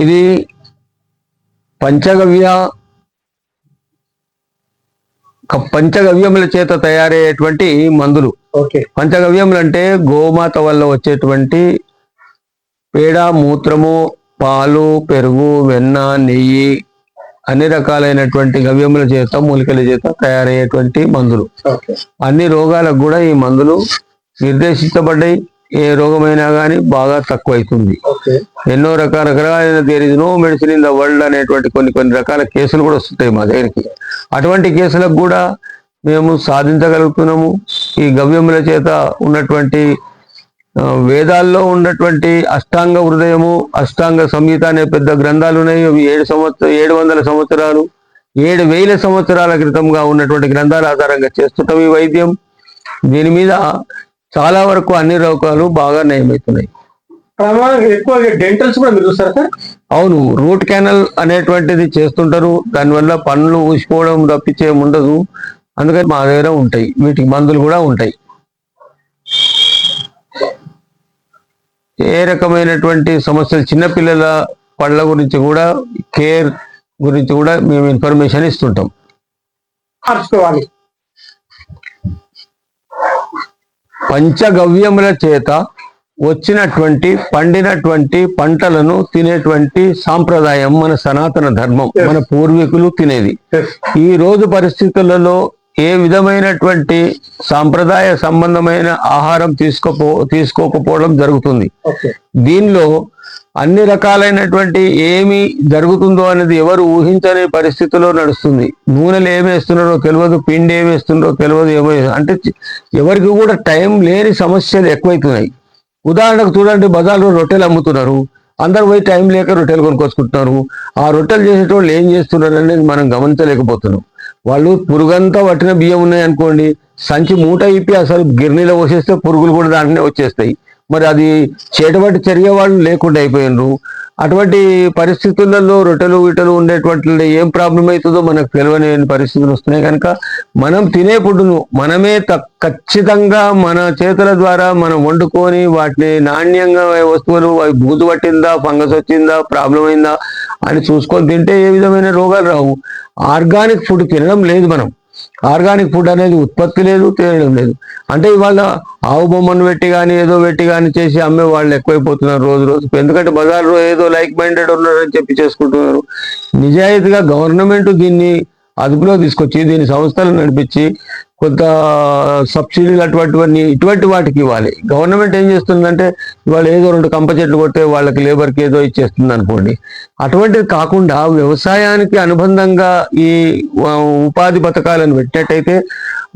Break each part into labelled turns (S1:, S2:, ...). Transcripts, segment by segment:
S1: ఇది పంచగవ్యముల చేత తయారయ్యేటువంటి మందులు. పంచగవ్యములు అంటే గోమాత వల్ల వచ్చేటువంటి పేడ, మూత్రము, పాలు, పెరుగు, వెన్న, నెయ్యి, అన్ని రకాలైనటువంటి గవ్యముల చేత, మూలికల చేత తయారయ్యేటువంటి మందులు. అన్ని రోగాలకు కూడా ఈ మందులు నిర్దేశించబడ్డాయి. ఏ రోగమైనా కానీ బాగా తక్కువ అవుతుంది. ఎన్నో రకరకాలైన there is no medicine in the world అనేటువంటి కొన్ని రకాల కేసులు కూడా వస్తుంటాయి మా దగ్గరికి. అటువంటి కేసులకు కూడా మేము సాధించగలుగుతున్నాము. ఈ గవ్యముల చేత ఉన్నటువంటి వేదాల్లో ఉన్నటువంటి అష్టాంగ హృదయము, అష్టాంగ సంహిత అనే పెద్ద గ్రంథాలు ఉన్నాయి. అవి 700 సంవత్సరాలు 7,000 సంవత్సరాల క్రితంగా ఉన్నటువంటి గ్రంథాల ఆధారంగా చేస్తుంటాం ఈ వైద్యం. దీని మీద చాలా వరకు అన్ని రోగాలు బాగా నయమవుతున్నాయి.
S2: డెంటల్స్ కూడా మీరు చూస్తారా సార్?
S1: అవును, రూట్ కెనాల్ అనేటువంటిది చేస్తుంటారు. దానివల్ల పనులు ఊసిపోవడం తప్పించే ఉండదు. అందుకని మా దగ్గర ఉంటాయి, వీటికి మందులు కూడా ఉంటాయి. ఏ రకమైనటువంటి సమస్యలు, చిన్నపిల్లల పళ్ళ గురించి కూడా, కేర్ గురించి కూడా మేము ఇన్ఫర్మేషన్ ఇస్తుంటాం. పంచగవ్యముల చేత వచ్చినటువంటి పండినటువంటి పంటలను తినేటువంటి సాంప్రదాయం మన సనాతన ధర్మం, మన పూర్వీకులు తినేది. ఈ రోజు పరిస్థితులలో ఏ విధమైనటువంటి సాంప్రదాయ సంబంధమైన ఆహారం తీసుకోకపోవడం జరుగుతుంది. దీనిలో అన్ని రకాలైనటువంటి ఏమి జరుగుతుందో అనేది ఎవరు ఊహించని పరిస్థితిలో నడుస్తుంది. నూనెలు ఏమేస్తున్నారో తెలియదు, పిండి ఏమేస్తున్నారో తెలియదు. అంటే ఎవరికి కూడా టైం లేని సమస్యలు ఎక్కువైతున్నాయి. ఉదాహరణకు చూడండి, బజార్లో రొట్టెలు అమ్ముతున్నారు. అందరు పోయి టైం లేక రొట్టెలు కొనుక్కొచ్చుకుంటున్నారు. ఆ రొట్టెలు చేసేటోళ్ళు ఏం చేస్తున్నారు అనేది మనం గమనించలేకపోతున్నాం. వాళ్ళు పురుగంతా పట్టిన బియ్యం ఉన్నాయనుకోండి, సంచి మూట ఇప్పి అసలు గిర్నీలో పోసేస్తే పురుగులు కూడా దాంట్లోనే వచ్చేస్తాయి. మరి అది చేటబట్టి చెరిగే వాళ్ళు లేకుండా అయిపోయినారు. అటువంటి పరిస్థితులలో రొట్టెలు వీటలు ఉండేటువంటి ఏం ప్రాబ్లం అవుతుందో మనకు తెలియని పరిస్థితులు వస్తున్నాయి. కనుక మనం తినే ఫుడ్ను మనమే ఖచ్చితంగా మన చేతుల ద్వారా మనం వండుకొని వాటిని నాణ్యంగా వస్తువులు, అవి బూజు పట్టిందా, ఫంగస్ వచ్చిందా, ప్రాబ్లం అయిందా అని చూసుకొని తింటే ఏ విధమైన రోగాలు రావు. ఆర్గానిక్ ఫుడ్ తినడం లేదు మనం. ఆర్గానిక్ ఫుడ్ అనేది ఉత్పత్తి లేదు, తినడం లేదు. అంటే ఇవాళ ఆవు బొమ్మను పెట్టి కానీ ఏదో పెట్టి కానీ చేసి అమ్మే వాళ్ళు ఎక్కువైపోతున్నారు రోజు రోజుకు. ఎందుకంటే బజార్లో ఏదో లైక్ మైండెడ్ ఉన్నారని చెప్పి చేసుకుంటున్నారు. నిజాయితీగా గవర్నమెంట్ దీన్ని అదుపులో తీసుకొచ్చి దీని సంస్థలు నడిపించి కొంత సబ్సిడీలు ఇటువంటి వాటికి ఇవ్వాలి. గవర్నమెంట్ ఏం చేస్తుందంటే ఇవాళ ఏదో 2 కంప చెట్లు కొట్టే వాళ్ళకి లేబర్కి ఏదో ఇచ్చేస్తుంది అనుకోండి. అటువంటిది కాకుండా వ్యవసాయానికి అనుబంధంగా ఈ ఉపాధి పథకాలను పెట్టినట్టయితే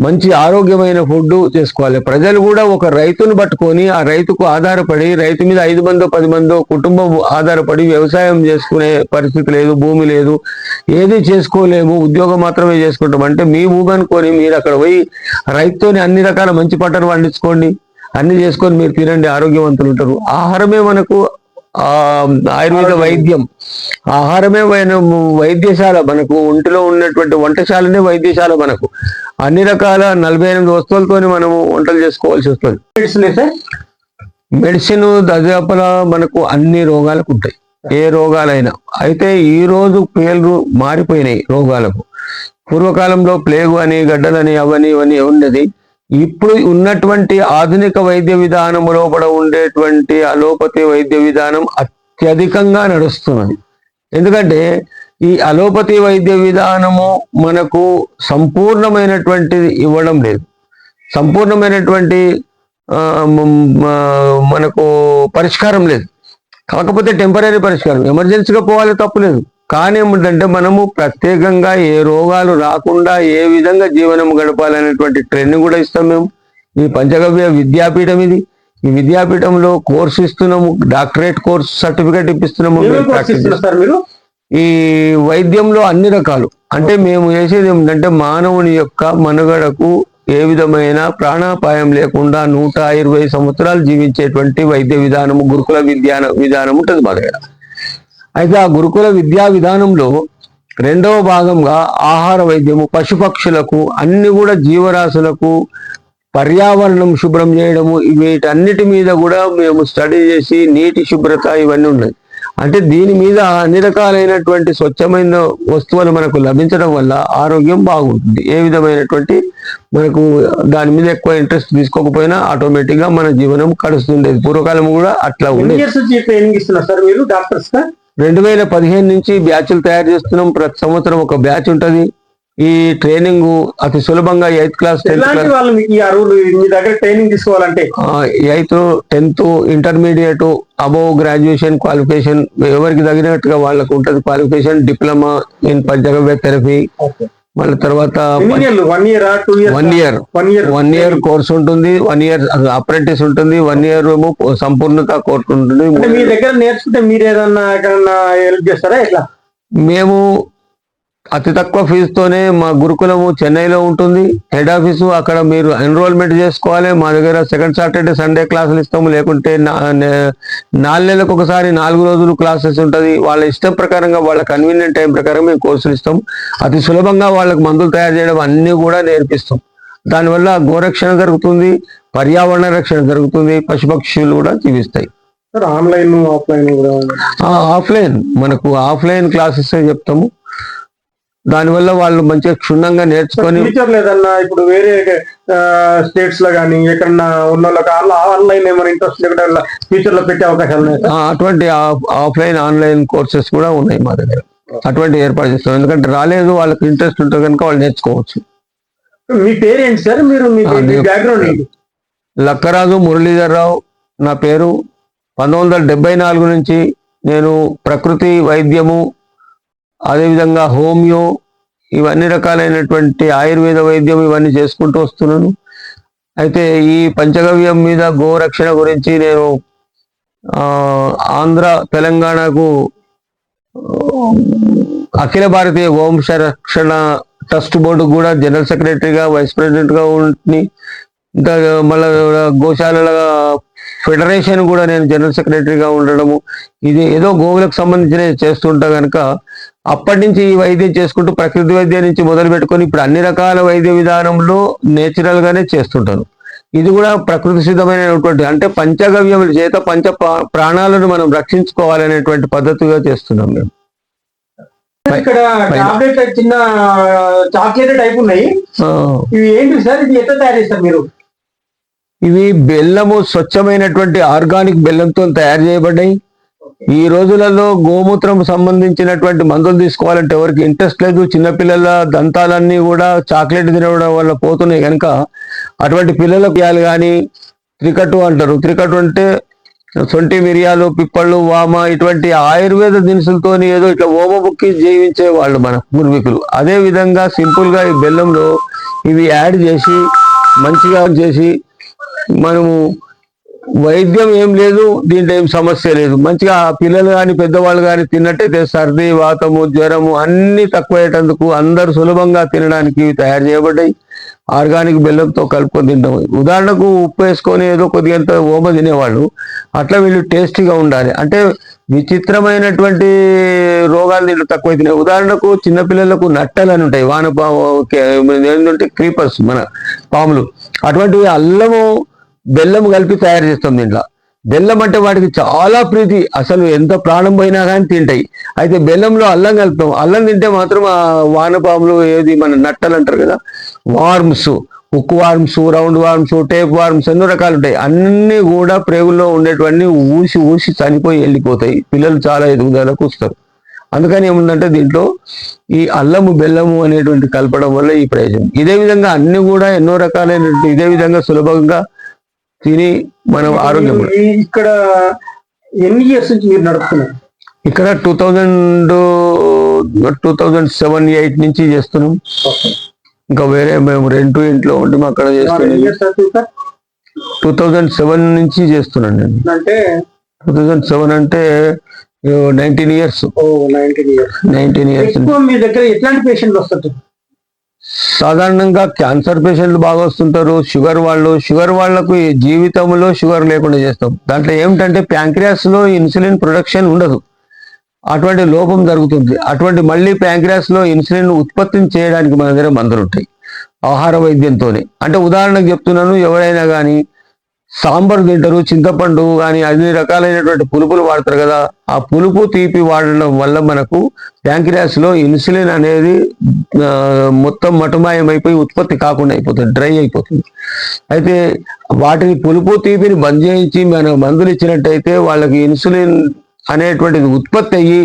S1: మంచి ఆరోగ్యమైన ఫుడ్ చేసుకోవాలి. ప్రజలు కూడా ఒక రైతును పట్టుకొని ఆ రైతుకు ఆధారపడి, రైతు మీద 5 మందో 10 మందో కుటుంబం ఆధారపడి వ్యవసాయం చేసుకునే పరిస్థితి లేదు, భూమి లేదు, ఏది చేసుకోలేము, ఉద్యోగం మాత్రమే చేసుకుంటాం అంటే మీ భూమి అనుకొని మీరు అక్కడ పోయి రైతుతోని అన్ని రకాల మంచి పంటలు పండించుకోండి, అన్ని చేసుకొని మీరు తినండి, ఆరోగ్యవంతులు ఉంటారు. ఆహారమే మనకు ఆయుర్వేద వైద్యం, ఆహారమే వైద్యశాల. మనకు ఒంటిలో ఉన్నటువంటి వంటశాలనే వైద్యశాల. మనకు అన్ని రకాల 48 వస్తువులతోని మనము వంటలు చేసుకోవాల్సి వస్తుంది. మెడిసిన్ దర్యాపల మనకు అన్ని రోగాలకు ఉంటాయి, ఏ రోగాలైనా. అయితే ఈ రోజు పేర్లు మారిపోయినాయి రోగాలకు. పూర్వకాలంలో ప్లేగు అని, గడ్డలని, అవని ఇవన్నీ ఉండేది. ఇప్పుడు ఉన్నటువంటి ఆధునిక వైద్య విధానం లోపల ఉండేటువంటి అలోపతి వైద్య విధానం అత్యధికంగా నడుస్తున్నది. ఎందుకంటే ఈ అలోపతి వైద్య విధానము మనకు సంపూర్ణమైనటువంటిది ఇవ్వడం లేదు. సంపూర్ణమైనటువంటి మనకు పరిష్కారం లేదు. కాకపోతే టెంపరీ పరిష్కారం, ఎమర్జెన్సీగా పోవాలి, తప్పులేదు. కానీ ఏమిటంటే మనము ప్రత్యేకంగా ఏ రోగాలు రాకుండా ఏ విధంగా జీవనం గడపాలనేటువంటి ట్రైనింగ్ కూడా ఇస్తాం మేము. ఈ పంచగవ్య విద్యాపీఠం ఇది. ఈ విద్యాపీఠంలో కోర్సు ఇస్తున్నాము, డాక్టరేట్ కోర్సు సర్టిఫికేట్ ఇప్పిస్తున్నాము. ఈ వైద్యంలో అన్ని రకాలు. అంటే మేము చేసేది ఏమిటంటే మానవుని యొక్క మనుగడకు ఏ విధమైన ప్రాణాపాయం లేకుండా 120 సంవత్సరాలు జీవించేటువంటి వైద్య విధానము, గురుకుల విధానం ఉంటుంది మా దగ్గర. అయితే ఆ గురుకుల విద్యా విధానంలో రెండవ భాగంగా ఆహార వైద్యము, పశుపక్షులకు, అన్ని కూడా జీవరాశులకు, పర్యావరణం శుభ్రం చేయడము, వీటన్నిటి మీద కూడా మేము స్టడీ చేసి నీటి శుభ్రత ఇవన్నీ ఉన్నాయి. అంటే దీని మీద అన్ని రకాలైనటువంటి స్వచ్ఛమైన వస్తువులు మనకు లభించడం వల్ల ఆరోగ్యం బాగుంటుంది. ఏ విధమైనటువంటి మనకు దాని మీద ఎక్కువ ఇంట్రెస్ట్ తీసుకోకపోయినా ఆటోమేటిక్ గా మన జీవనం గడుస్తుండేది. పూర్వకాలం కూడా అట్లా ఉండేది. 2015 నుంచి బ్యాచ్లు తయారు చేస్తున్నాం. ప్రతి సంవత్సరం ఒక బ్యాచ్ ఉంటది. ఈ ట్రైనింగ్ అతి సులభంగా 8th క్లాస్ 10th
S2: ట్రైనింగ్ తీసుకోవాలంటే
S1: 8th 10th intermediate above graduation qualification ఎవరికి తగినట్టుగా వాళ్ళకు ఉంటది. Qualification diploma in panchagavya therapy, మళ్ళీ తర్వాత 1 year కోర్స్ ఉంటుంది, 1 year అప్రెంటిస్ ఉంటుంది, 1 year ఏమో సంపూర్ణత కోర్స్ ఉంటుంది.
S2: మీ దగ్గర నేర్చుకుంటే మీరు ఏదన్నా ఎక్కడన్నా హెల్ప్ చేస్తారా? ఎట్లా?
S1: మేము అతి తక్కువ ఫీజుతోనే మా గురుకులము చెన్నైలో ఉంటుంది, హెడ్ ఆఫీసు. అక్కడ మీరు ఎన్రోల్మెంట్ చేసుకోవాలి. మా దగ్గర సెకండ్ సాటర్డే సండే క్లాసులు ఇస్తాము. లేకుంటే 4 నెలలకు ఒకసారి 4 రోజులు క్లాసెస్ ఉంటుంది. వాళ్ళ ఇష్టం ప్రకారంగా, వాళ్ళ కన్వీనియంట్ టైం ప్రకారం మేము కోర్సులు ఇస్తాము. అతి సులభంగా వాళ్ళకి మందులు తయారు చేయడం అన్నీ కూడా నేర్పిస్తాం. దానివల్ల గోరక్షణ జరుగుతుంది, పర్యావరణ రక్షణ జరుగుతుంది, పశుపక్షులు కూడా జీవిస్తాయి.
S2: ఆన్లైన్ ఆఫ్లైన్ కూడా?
S1: ఆఫ్లైన్, మనకు ఆఫ్లైన్ క్లాసెస్ చెప్తాము. దానివల్ల వాళ్ళు మంచిగా క్షుణ్ణంగా నేర్చుకొని
S2: లేదన్నా ఇప్పుడు వేరే స్టేట్స్ లో కానీ ఎక్కడన్నా ఉన్న వాళ్ళకి ఆన్లైన్ ఏమైనా ఇంట్రెస్ట్ లేకుండా ఫ్యూచర్ లో పెట్టే అవకాశాలు ఉన్నాయి?
S1: అటువంటి ఆఫ్లైన్ ఆన్లైన్ కోర్సెస్ కూడా ఉన్నాయి మా దగ్గర. అటువంటి ఏర్పాటు చేస్తాం. ఎందుకంటే రాలేదు, వాళ్ళకి ఇంట్రెస్ట్ ఉంటుంది కనుక వాళ్ళు నేర్చుకోవచ్చు.
S2: మీ పేరేంటి సార్? మీరు బ్యాక్గ్రౌండ్ ఏంటి?
S1: లక్కరాజు మురళీధర్రావు నా పేరు. 1974 నుంచి నేను ప్రకృతి వైద్యము, అదేవిధంగా హోమియో, ఇవన్నీ రకాలైనటువంటి ఆయుర్వేద వైద్యం ఇవన్నీ చేసుకుంటూ వస్తున్నాను. అయితే ఈ పంచగవ్యం మీద గోరక్షణ గురించి నేను ఆంధ్ర తెలంగాణకు అఖిల భారతీయ గోవంశ రక్షణ ట్రస్ట్ బోర్డు కూడా జనరల్ సెక్రటరీగా, వైస్ ప్రెసిడెంట్గా ఉంటుని, ఇంకా మళ్ళా గోశాలల ఫెడరేషన్ కూడా నేను జనరల్ సెక్రటరీగా ఉండడము. ఇది ఏదో గోవులకు సంబంధించిన చేస్తుంటా కనుక అప్పటి నుంచి ఈ వైద్యం చేసుకుంటూ ప్రకృతి వైద్యం నుంచి మొదలు పెట్టుకొని ఇప్పుడు అన్ని రకాల వైద్య విధానంలో నేచురల్ గానే చేస్తుంటాను. ఇది కూడా ప్రకృతి సిద్ధమైనటువంటి, అంటే పంచగవ్యముల చేత పంచ ప్రాణాలను మనం రక్షించుకోవాలనేటువంటి పద్ధతిగా చేస్తున్నాం మేము.
S2: ఇక్కడ చిన్న చాక్లెట్ టైప్ ఉన్నాయి, ఇవి ఏంటి సార్? ఇది ఎట్లా తయారు చేస్తారు మీరు?
S1: ఇవి బెల్లము, స్వచ్ఛమైనటువంటి ఆర్గానిక్ బెల్లంతో తయారు చేయబడ్డాయి. ఈ రోజులలో గోమూత్రం సంబంధించినటువంటి మందులు తీసుకోవాలంటే ఎవరికి ఇంట్రెస్ట్ లేదు. చిన్నపిల్లల దంతాలన్నీ కూడా చాక్లెట్ తినడం వల్ల పోతున్నాయి కనుక అటువంటి పిల్లలకు ఇవ్వాలి. కానీ త్రికట్టు అంటారు. త్రికట్టు అంటే సొంటి, మిరియాలు, పిప్పళ్ళు, వామ ఇటువంటి ఆయుర్వేద దినుసులతో ఏదో ఇట్లా ఓమ బుక్కి జీవించే వాళ్ళు మన పూర్వీకులు. అదే విధంగా సింపుల్ గా ఈ బెల్లంలో ఇవి యాడ్ చేసి మంచిగా చేసి మనము వైద్యం ఏం లేదు, దీంట్లో ఏం సమస్య లేదు. మంచిగా పిల్లలు కానీ పెద్దవాళ్ళు కానీ తిన్నట్టయితే సర్ది, వాతము, జ్వరము అన్ని తక్కువయ్యేటందుకు అందరూ సులభంగా తినడానికి తయారు చేయబడ్డాయి. ఆర్గానిక్ బెల్లంతో కలుపుకొని తింటాం. ఉదాహరణకు ఉప్పు వేసుకొని ఏదో కొద్దిగంత ఓమ తినేవాళ్ళు, అట్లా వీళ్ళు టేస్టీగా ఉండాలి అంటే విచిత్రమైనటువంటి రోగాలు దీంట్లో తక్కువ తినాయి. ఉదాహరణకు చిన్నపిల్లలకు నట్టలు అని ఉంటాయి, వానపాము ఏంటంటే క్రీపర్స్, మన పాములు, అటువంటివి అల్లము బెల్లం కలిపి తయారు చేస్తాం. దీంట్లో బెల్లం అంటే వాటికి చాలా ప్రీతి, అసలు ఎంత ప్రాణం పోయినా కానీ తింటాయి. అయితే బెల్లంలో అల్లం కలుపుతాం. అల్లం తింటే మాత్రం ఆ వానపాములు, ఏది మన నట్టలు అంటారు కదా, వార్మ్స్, ఉక్కు worms, round worms, tape worms, ఎన్నో రకాలు ఉంటాయి. అన్ని కూడా ప్రేగుల్లో ఉండేటువంటి ఊసి చనిపోయి వెళ్ళిపోతాయి. పిల్లలు చాలా ఎదుగుదలకు వస్తారు. అందుకని ఏముందంటే దీంట్లో ఈ అల్లము బెల్లము అనేటువంటి కలపడం వల్ల ఈ ప్రయోజనం. ఇదే విధంగా అన్ని కూడా ఎన్నో రకాలైనటువంటి ఇదే విధంగా సులభంగా తిని మనం ఆరోగ్యం.
S2: ఇక్కడ ఎన్ని ఇయర్స్ నుంచి మీరు నడుపుతున్నారు?
S1: ఇక్కడ 2007-8 నుంచి చేస్తున్నాం. ఇంకా వేరే మేము రెంట్ ఇంట్లో ఉండి అక్కడ చేస్తున్నాం. 2007 నుంచి చేస్తున్నాను నేను.
S2: అంటే
S1: 2007 అంటే 19 years. 19 years.
S2: మీ దగ్గర ఎట్లాంటి పేషెంట్లు వస్తుంటారు?
S1: సాధారణంగా క్యాన్సర్ పేషెంట్లు బాగా వస్తుంటారు. షుగర్ వాళ్ళకు ఈ జీవితంలో షుగర్ లేకుండా చేస్తాం. దాంట్లో ఏమిటంటే ప్యాంక్రియాస్ లో ఇన్సులిన్ ప్రొడక్షన్ ఉండదు. అటువంటి లోపం జరుగుతుంది. అటువంటి మళ్ళీ ప్యాంక్రియాస్ లో ఇన్సులిన్ ఉత్పత్తిని చేయడానికి మన దగ్గర మందులు ఉంటాయి ఆహార వైద్యంతోనే. అంటే ఉదాహరణకు చెప్తున్నాను, ఎవరైనా కానీ సాంబార్ తింటారు, చింతపండు కానీ అన్ని రకాలైనటువంటి పులుపులు వాడతారు కదా, ఆ పులుపు తీపి వాడడం వల్ల మనకు ప్యాంక్రియాస్ లో ఇన్సులిన్ అనేది మొత్తం మటుమాయమైపోయి ఉత్పత్తి కాకుండా అయిపోతుంది, డ్రై అయిపోతుంది. అయితే వాటిని పులుపు తీపిని బంద్ చేయించి మనం మందులు ఇచ్చినట్టయితే వాళ్ళకి ఇన్సులిన్ అనేటువంటిది ఉత్పత్తి అయ్యి,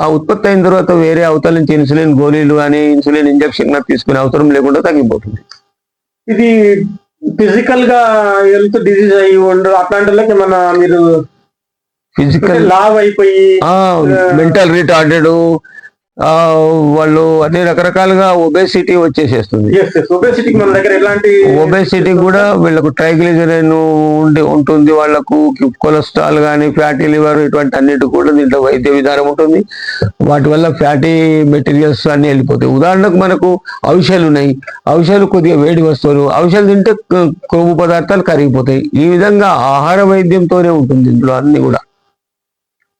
S1: ఆ ఉత్పత్తి అయిన తర్వాత వేరే అవతల నుంచి ఇన్సులిన్ గోళీలు కానీ ఇన్సులిన్ ఇంజక్షన్ తీసుకునే అవసరం లేకుండా తగ్గిపోతుంది.
S2: ఇది ఫిజికల్ గా హెల్త్ డిసీజ్ అయ్యి ఉండదు అట్లాంటి వాళ్ళకి మన మీరు
S1: ఫిజికల్
S2: లావ్ అయిపోయి
S1: మెంటల్ రిటార్డెడ్ వాళ్ళు అన్ని రకరకాలుగా ఒబేసిటీ వచ్చేసేస్తుంది.
S2: ఒబేసిటీకి మన దగ్గర ఎలాంటి
S1: ఒబేసిటీ కూడా వీళ్ళకు ట్రైగ్లిజరైన్ ఉంటుంది, వాళ్ళకు కొలెస్ట్రాల్ కానీ ఫ్యాటీ లివర్ ఇటువంటి అన్నిటి కూడా దీంట్లో వైద్య విధానం ఉంటుంది. వాటి వల్ల ఫ్యాటీ మెటీరియల్స్ అన్ని వెళ్ళిపోతాయి. ఉదాహరణకు మనకు ఔషధాలు ఉన్నాయి, ఔషధాలు కొద్దిగా వేడి వస్తువులు, ఔషధాలు తింటే కొవ్వు పదార్థాలు కరిగిపోతాయి. ఈ విధంగా ఆహార వైద్యంతోనే ఉంటుంది ఇందులో అన్ని కూడా.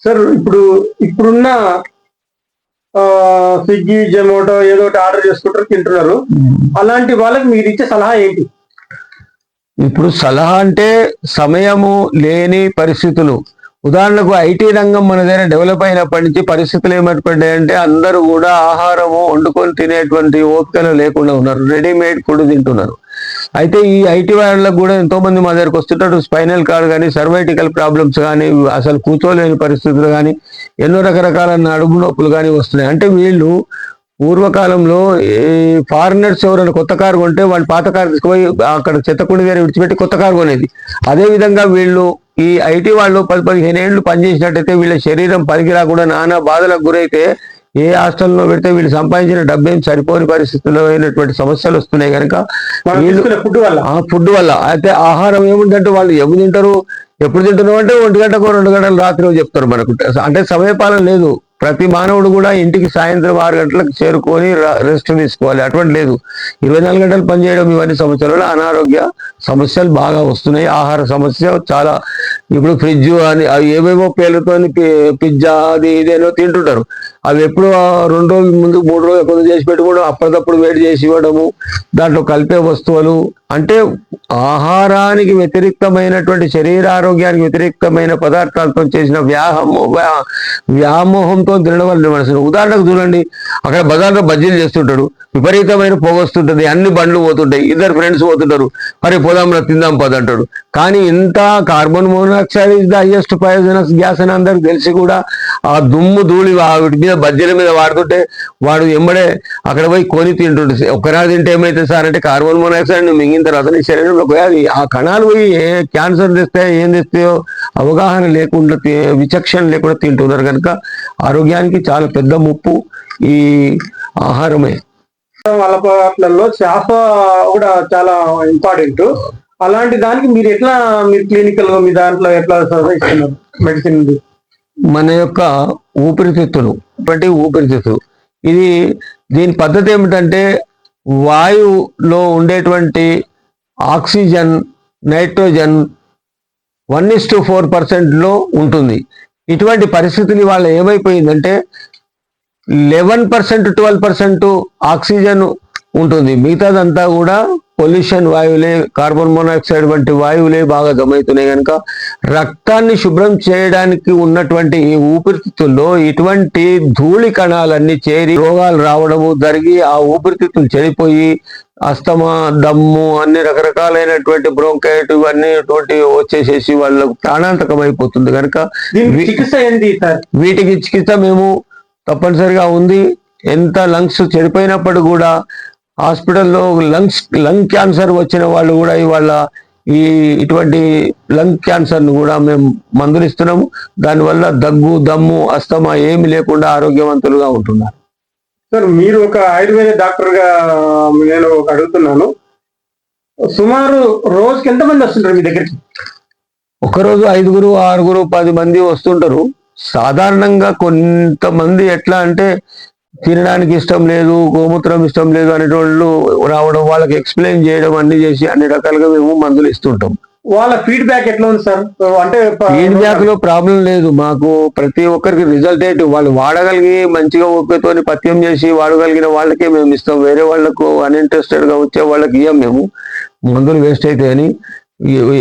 S2: సార్ ఇప్పుడున్న స్విగ్గీ జొమాటో ఏదో ఒకటి ఆర్డర్ చేసుకుంటారు, తింటున్నారు, అలాంటి వాళ్ళకి మీరు ఇచ్చే సలహా ఏంటి?
S1: ఇప్పుడు సలహా అంటే సమయము లేని పరిస్థితులు. ఉదాహరణకు ఐటీ రంగం మన దగ్గర డెవలప్ అయినప్పటి నుంచి పరిస్థితులు ఏమైపోయాయంటే అందరూ కూడా ఆహారము వండుకొని తినేటువంటి ఓపికలు లేకుండా ఉన్నారు, రెడీమేడ్ ఫుడ్ తింటున్నారు. అయితే ఈ ఐటీ వాళ్ళకు కూడా ఎంతో మంది మా దగ్గరకు వస్తుంటారు, స్పైనల్ కార్డ్ కానీ సర్వైటికల్ ప్రాబ్లమ్స్ కానీ అసలు కూర్చోలేని పరిస్థితులు కానీ ఎన్నో రకరకాల నడుము నొప్పులు కానీ వస్తున్నాయి. అంటే వీళ్ళు పూర్వకాలంలో ఫారినర్స్ ఎవరైనా కొత్త కారు కొంటే వాళ్ళు పాత కారు తీసుకుపోయి అక్కడ చెత్తకుండి దగ్గర విడిచిపెట్టి కొత్త కారు కొనేది. అదేవిధంగా వీళ్ళు ఈ ఐటీ వాళ్ళు 10-15 ఏళ్ళు పనిచేసినట్టయితే వీళ్ళ శరీరం పనికి రాకుండా నానా బాధలకు గురైతే ఏ హాస్టల్లో పెడితే వీళ్ళు సంపాదించిన డబ్బేం సరిపోని పరిస్థితుల్లో అయినటువంటి సమస్యలు వస్తున్నాయి కనుక ఫుడ్ వల్ల. అయితే ఆహారం ఏముందంటే వాళ్ళు ఎవరు తింటారు, ఎప్పుడు తింటున్నాం అంటే 1 గంటకు 2 గంటలు రాత్రి చెప్తారు మనకు. అంటే సమయపాలన లేదు. ప్రతి మానవుడు కూడా ఇంటికి సాయంత్రం 6 గంటలకు చేరుకొని రెస్ట్ తీసుకోవాలి, అటువంటి లేదు. 24 గంటలు పనిచేయడం ఇవన్నీ సమస్యల వల్ల అనారోగ్య సమస్యలు బాగా వస్తున్నాయి. ఆహార సమస్య చాలా. ఇప్పుడు ఫ్రిడ్జ్ అని అవి ఏవేవో పేర్లతో పిజ్జా అది ఇదేనో తింటుంటారు. అవి ఎప్పుడు 2 రోజుల ముందు 3 రోజుల ముందు చేసి పెట్టుకోవడం, అప్పటికప్పుడు వేడి చేసి ఇవ్వడము, దాంట్లో కలిపే వస్తువులు. అంటే ఆహారానికి వ్యతిరేక్తమైనటువంటి శరీరారోగ్యానికి వ్యతిరేక్తమైన పదార్థాలతో చేసిన వ్యామోహంతో తినడం వల్ల మనసు. ఉదాహరణకు చూడండి, అక్కడ బజార్లో బజ్జీలు చేస్తుంటాడు, విపరీతమైన పొగ వస్తుంటది, అన్ని బండ్లు పోతుంటాయి, 2 ఫ్రెండ్స్ పోతుంటారు, మరి పోదాం తిందాం పదంటాడు. కానీ ఇంత carbon monoxide is the highest poisonous gas అని అందరికి తెలిసి కూడా ఆ దుమ్ము ధూళి వీటి మీద బజ్జీల మీద వాడుతుంటే వాడు ఎంబడే అక్కడ పోయి కొని తింటుండే. ఒక్కరా తింటే ఏమైతే సార్ అంటే కార్బన్ మోనాక్సైడ్ మింగిన తర్వాత నీ శరీరంలో పోయి ఆ కణాలు పోయి క్యాన్సర్ తెస్తాయో ఏం తెస్తాయో అవగాహన లేకుండా విచక్షణ లేకుండా తింటున్నారు కనుక ఆరోగ్యానికి చాలా పెద్ద ముప్పు ఈ ఆహారమే.
S2: అలవాట్లలో శ్వాస కూడా చాలా ఇంపార్టెంట్. అలాంటి దానికి మీరు క్లినికల్ మీ దాంట్లో ఎట్లా ఇస్తున్నారు మెడిసిన్?
S1: మన యొక్క ఊపిరితిత్తులు ఇది దీని పద్ధతి ఏమిటంటే వాయువులో ఉండేటువంటి ఆక్సిజన్ నైట్రోజన్ 1:4% ఉంటుంది. ఇటువంటి పరిస్థితులు వాళ్ళ ఏమైపోయిందంటే 11% 12% ఆక్సిజన్ ఉంటుంది, మిగతాదంతా కూడా పొల్యూషన్ వాయువులే, కార్బన్ మోనాక్సైడ్ వంటి వాయువులే బాగా జమవుతున్నాయి. కనుక రక్తాన్ని శుభ్రం చేయడానికి ఉన్నటువంటి ఈ ఊపిరితిత్తుల్లో ఇటువంటి ధూళి కణాలన్నీ చేరి రోగాలు రావడము జరిగి ఆ ఊపిరితిత్తులు చెడిపోయి అస్తమా, దమ్ము, అన్ని రకరకాలైనటువంటి బ్రోంకైట్ ఇవన్నీ వచ్చేసేసి వాళ్ళకు ప్రాణాంతకం అయిపోతుంది. కనుక
S2: చికిత్స ఏంటి సార్?
S1: వీటికి చికిత్స మేము తప్పనిసరిగా ఉంది. ఎంత లంగ్స్ చెడిపోయినప్పుడు కూడా హాస్పిటల్లో లంగ్ క్యాన్సర్ వచ్చిన వాళ్ళు కూడా ఇవాళ ఇటువంటి లంగ్ క్యాన్సర్ను కూడా మేము మందులు ఇస్తున్నాము. దానివల్ల దగ్గు, దమ్ము, అస్తమా ఏమి లేకుండా ఆరోగ్యవంతులుగా ఉంటున్నారు.
S2: సార్, మీరు ఒక ఆయుర్వేద డాక్టర్ గా నేను అడుగుతున్నాను, సుమారు రోజుకి ఎంతమంది వస్తుంటారు మీ దగ్గరికి?
S1: ఒకరోజు 5, 6, 10 మంది వస్తుంటారు. సాధారణంగా కొంతమంది ఎట్లా అంటే తినడానికి ఇష్టం లేదు, గోమూత్రం ఇష్టం లేదు అనేటోళ్ళు రావడం, వాళ్ళకి ఎక్స్ప్లెయిన్ చేయడం, అన్ని చేసి అన్ని రకాలుగా మేము మందులు ఇస్తుంటాం.
S2: వాళ్ళ ఫీడ్బ్యాక్ ఎట్లా ఉంది సార్? అంటే
S1: ఫీడ్బ్యాక్ లో ప్రాబ్లం లేదు. మాకు ప్రతి ఒక్కరికి రిజల్టేటివ్, వాళ్ళు వాడగలిగి మంచిగా ఓపికతోని పథ్యం చేసి వాడగలిగిన వాళ్ళకే మేము ఇస్తాం. వేరే వాళ్ళకు అన్ఇంట్రెస్టెడ్ గా వచ్చే వాళ్ళకి ఇవ్వం మేము, మందులు వేస్ట్ అవుతాయని.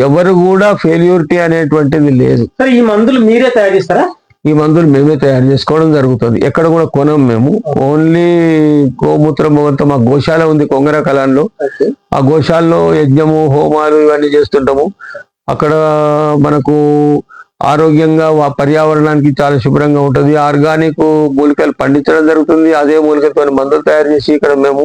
S1: ఎవరు కూడా ఫెయిల్యూరిటీ అనేటువంటిది లేదు.
S2: సార్ ఈ మందులు మీరే తయారు చేస్తారా?
S1: ఈ మందులు మేమే తయారు చేసుకోవడం జరుగుతుంది. ఎక్కడ కూడా కొనం మేము. ఓన్లీ గోమూత్రం అంతా మా గోశాల ఉంది కొంగర కళాల్లో. ఆ గోశాలలో యజ్ఞము హోమాలు ఇవన్నీ చేస్తుంటాము. అక్కడ మనకు ఆరోగ్యంగా పర్యావరణానికి చాలా శుభ్రంగా ఉంటుంది. ఆర్గానిక్ మూలికలు పండించడం జరుగుతుంది. అదే మూలికలతో మందులు తయారు చేసి ఇక్కడ మేము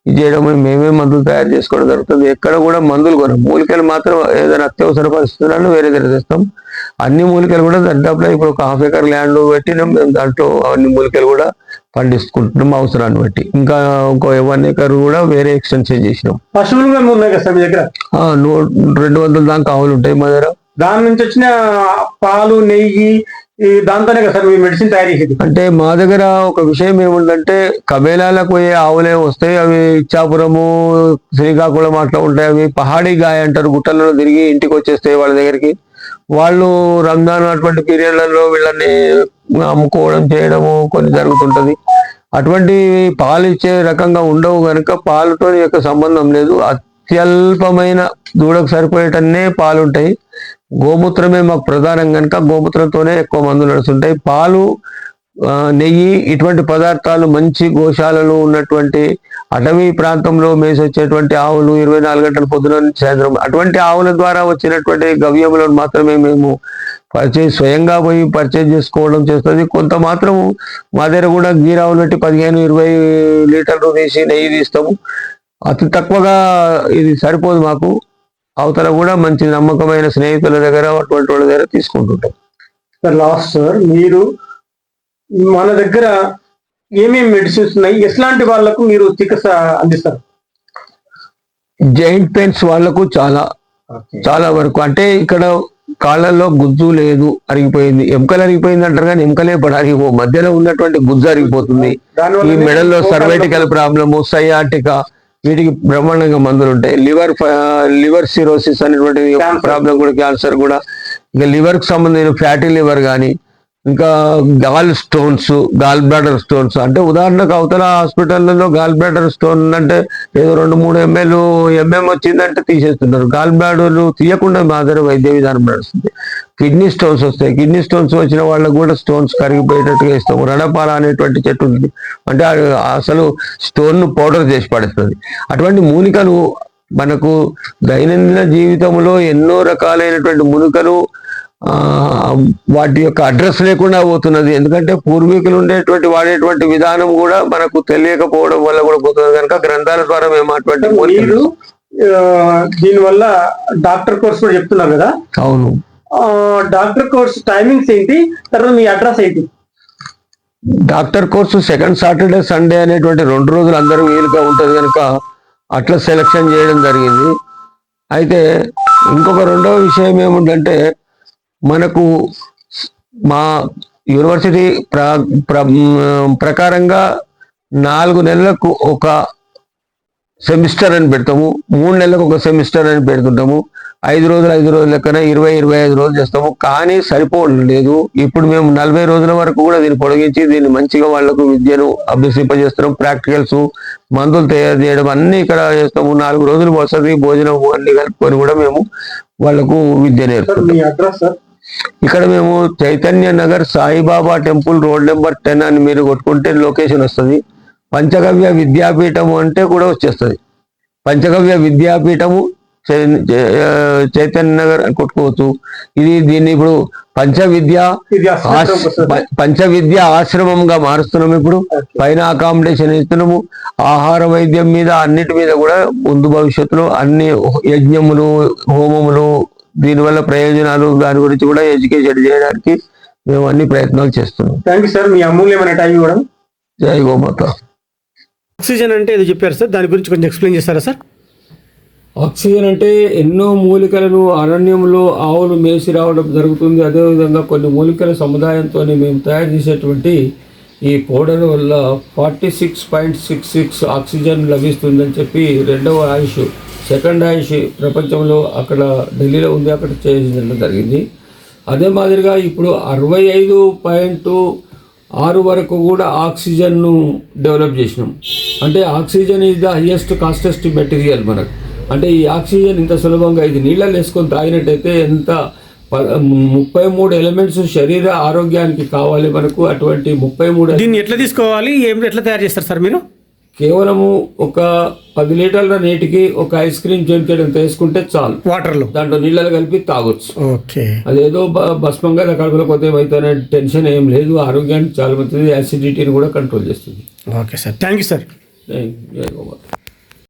S1: ఇది చేయడం, మేమే మందులు తయారు చేసుకోవడం జరుగుతుంది. ఎక్కడ కూడా మందులు కొనం. మూలికలు మాత్రం ఏదైనా అత్యవసర పరిస్థితులను వేరే దగ్గర తెస్తాం. అన్ని మూలికలు కూడా దాంట్లో ఇప్పుడు ఒక 1/2 ఎకర్ ల్యాండ్ పెట్టినాం మేము. దాంట్లో అన్ని మూలికలు కూడా పండించుకుంటున్నాం అవసరాన్ని బట్టి. ఇంకా ఇంకో 1 ఎకర్ కూడా వేరే ఎక్స్టెన్షన్ చేసినాం.
S2: పశువులు మేము ఉన్నాయి కదా సార్ మీ దగ్గర?
S1: 200 దాకా ఆవులు ఉంటాయి మా దగ్గర.
S2: దాని నుంచి వచ్చిన పాలు నెయ్యి దాంతోనే కదా సార్ మీ మెడిసిన్ తయారు చేసేది?
S1: అంటే మా దగ్గర ఒక విషయం ఏముందంటే, కబేలాలకు పోయే ఆవులే వస్తాయి. అవి ఇచ్చాపురము, శ్రీకాకుళం అట్లా ఉంటాయి. అవి పహాడీ గాయ అంటారు, గుట్టలలో తిరిగి ఇంటికి వచ్చేస్తాయి వాళ్ళ దగ్గరికి. వాళ్ళు రంజాన్ అటువంటి పీరియడ్లలో వీళ్ళని అమ్ముకోవడం చేయడము కొన్ని జరుగుతుంటది. అటువంటి పాలు ఇచ్చే రకంగా ఉండవు కనుక పాలతో యొక్క సంబంధం లేదు. అత్యల్పమైన దూడకు సరిపోయేటన్నే పాలు ఉంటాయి. గోమూత్రమే మాకు ప్రధానం కనుక గోమూత్రంతోనే ఎక్కువ మందులు నడుస్తుంటాయి. పాలు, నెయ్యి ఇటువంటి పదార్థాలు మంచి గోశాలలు ఉన్నటువంటి అటవీ ప్రాంతంలో మేసి వచ్చేటువంటి ఆవులు 24 గంటల పొద్దున సాయంత్రం అటువంటి ఆవుల ద్వారా వచ్చినటువంటి గవ్యములను మాత్రమే మేము స్వయంగా పోయి పర్చేజ్ చేసుకోవడం చేస్తుంది. కొంత మాత్రం మా దగ్గర కూడా గీరావులు పెట్టి 15-20 లీటర్లు తీసి నెయ్యి తీస్తాము. అతి తక్కువగా ఇది సరిపోదు మాకు. అవతల కూడా మంచి నమ్మకమైన స్నేహితుల దగ్గర అటువంటి వాళ్ళ దగ్గర తీసుకుంటుంటాం.
S2: సార్ లాస్ట్ సార్, మీరు మన దగ్గర ఏమేమి మెడిసిన్స్ ఉన్నాయి, ఎట్లాంటి వాళ్ళకు మీరు చికిత్స అందిస్తారు?
S1: జాయింట్ పెయిన్స్ వాళ్ళకు చాలా వరకు, అంటే ఇక్కడ కాళ్ళల్లో గుజ్జు లేదు, అరిగిపోయింది. ఎముకలు అరిగిపోయింది అంటారు కానీ ఎముకలే అరిగిపో, మధ్యలో ఉన్నటువంటి గుజ్జు అరిగిపోతుంది. ఈ మెడల్లో సర్వైటికల్ ప్రాబ్లము, సయాటికా, వీటికి బ్రహ్మాండంగా మందులు ఉంటాయి. లివర్ సిరోసిస్ అనేటువంటి ప్రాబ్లం కూడా, క్యాన్సర్ కూడా, ఇంకా లివర్ కు సంబంధించిన ఫ్యాటీ లివర్ కానీ, ఇంకా gall stones, gall bladder stones. అంటే ఉదాహరణకు అవతల హాస్పిటల్లో గాల్ బ్లాడర్ స్టోన్ అంటే ఏదో 2-3 ఎంఎం వచ్చిందంటే తీసేస్తున్నారు. గాల్ బ్లాడర్లు తీయకుండా మా దగ్గర వైద్య విధానం నడుస్తుంది. కిడ్నీ స్టోన్స్ వస్తాయి. కిడ్నీ స్టోన్స్ వచ్చిన వాళ్ళకు కూడా స్టోన్స్ కరిగిపోయేటట్టుగా ఇస్తాము. రణపాల అనేటువంటి చెట్టు ఉంది, అంటే అసలు స్టోన్ ను పౌడర్ చేసి పడుతుంది. అటువంటి మూలికలు మనకు దైనందిన జీవితంలో ఎన్నో రకాలైనటువంటి మూలికలు వాటి యొక్క అడ్రస్ లేకుండా పోతున్నది. ఎందుకంటే పూర్వీకులు ఉండేటువంటి వాడేటువంటి విధానం కూడా మనకు తెలియకపోవడం వల్ల కూడా పోతున్నది కనుక గ్రంథాల ద్వారా మేము అటువంటి
S2: మూలికలు. దీనివల్ల డాక్టర్ కోర్స్ కూడా చెప్తున్నారు కదా?
S1: అవును.
S2: డాక్టర్ కోర్స్ టైమింగ్స్ ఏంటి, తర్వాత మీ అడ్రస్ ఏంటి?
S1: Doctor course second Saturday Sunday అనేటువంటి 2 రోజులు అందరూ వీలుగా ఉంటుంది కనుక అట్లా సెలెక్షన్ చేయడం జరిగింది. అయితే ఇంకొక రెండవ విషయం ఏముందంటే, మనకు మా యూనివర్సిటీ ప్రకారంగా 4 నెలలకు ఒక సెమిస్టర్ అని పెడతాము, 3 నెలలకు ఒక సెమిస్టర్ అని పెడుతుంటాము. 5 రోజులు లెక్కన 20-25 రోజులు చేస్తాము. కానీ సరిపోలేదు. ఇప్పుడు మేము 40 రోజుల వరకు కూడా దీన్ని పొడిగించి దీన్ని మంచిగా వాళ్లకు విద్యను అభ్యసింపజేస్తున్నాం. ప్రాక్టికల్స్, మందులు తయారు చేయడం అన్ని ఇక్కడ చేస్తాము. 4 రోజులు వసతి భోజనం అన్ని కలుపుకొని కూడా మేము వాళ్లకు విద్య నేర్పుతాం. ఇక్కడ మేము Chaitanya Nagar Saibaba temple road number 10 అని మీరు కొట్టుకుంటే లొకేషన్ వస్తుంది. పంచగవ్య విద్యాపీఠము అంటే కూడా వచ్చేస్తుంది. పంచగవ్య విద్యాపీఠము చైతన్య నగర్ అని కొట్టుకోవచ్చు. దీన్ని ఇప్పుడు పంచవిద్య ఆశ్రమంగా మారుస్తున్నాము. ఇప్పుడు పైన అకామిడేషన్ ఇస్తున్నాము. ఆహార వైద్యం మీద అన్నిటి మీద కూడా ముందు భవిష్యత్తులో అన్ని యజ్ఞములు, హోమములు, దీనివల్ల ప్రయోజనాలు, దాని గురించి కూడా ఎడ్యుకేషన్ చేయడానికి మేము అన్ని ప్రయత్నాలు చేస్తున్నాం.
S2: థ్యాంక్ యూ సార్, మీ అమూల్యమైన టైం ఇవ్వడం.
S1: జై గోమాత.
S2: ఆక్సిజన్ అంటే ఏదో చెప్పారు సార్, దాని గురించి కొంచెం ఎక్స్ప్లెయిన్ చేస్తారా సార్?
S1: ఆక్సిజన్ అంటే ఎన్నో మూలికలను అరణ్యంలో ఆవులు మేసి రావడం జరుగుతుంది. అదేవిధంగా కొన్ని మూలికల సముదాయంతో మేము తయారు చేసేటువంటి ఈ పౌడర్ వల్ల 46.66 ఆక్సిజన్ లభిస్తుందని చెప్పి 2వ ఆయుష్ సెకండ్ ఆయుష్ ప్రపంచంలో అక్కడ ఢిల్లీలో ఉంది, అక్కడ చేయడం జరిగింది. అదే మాదిరిగా ఇప్పుడు 65.6 వరకు కూడా ఆక్సిజన్ను డెవలప్ చేసినాం. అంటే oxygen is the highest costest material మనకు. అంటే ఈ ఆక్సిజన్ ఇంత సులభంగా ఇది నీళ్ళలో వేసుకొని తాగినట్టయితే ఎంత 33 ఎలిమెంట్స్ శరీర ఆరోగ్యానికి కావాలి మనకు. అటువంటి 33
S2: దీన్ని ఎట్లా తీసుకోవాలి, ఎట్లా తయారు చేస్తారు సార్ మీరు?
S1: కేవలము ఒక 10 లీటర్ల నీటికి ఒక ఐస్ క్రీమ్ చెంచాడంత వేసుకుంటే చాలు,
S2: వాటర్లో
S1: దాంట్లో నీళ్ళలో కలిపి తాగొచ్చు.
S2: ఓకే.
S1: అదేదో భస్మంగా కడుపులో కొద్ది అవుతానే టెన్షన్ ఏం లేదు. ఆరోగ్యానికి చాలా మంచిది, యాసిడిటీని కూడా కంట్రోల్ చేస్తుంది.
S2: Okay sir, thank you sir.
S1: జై గోపాల్.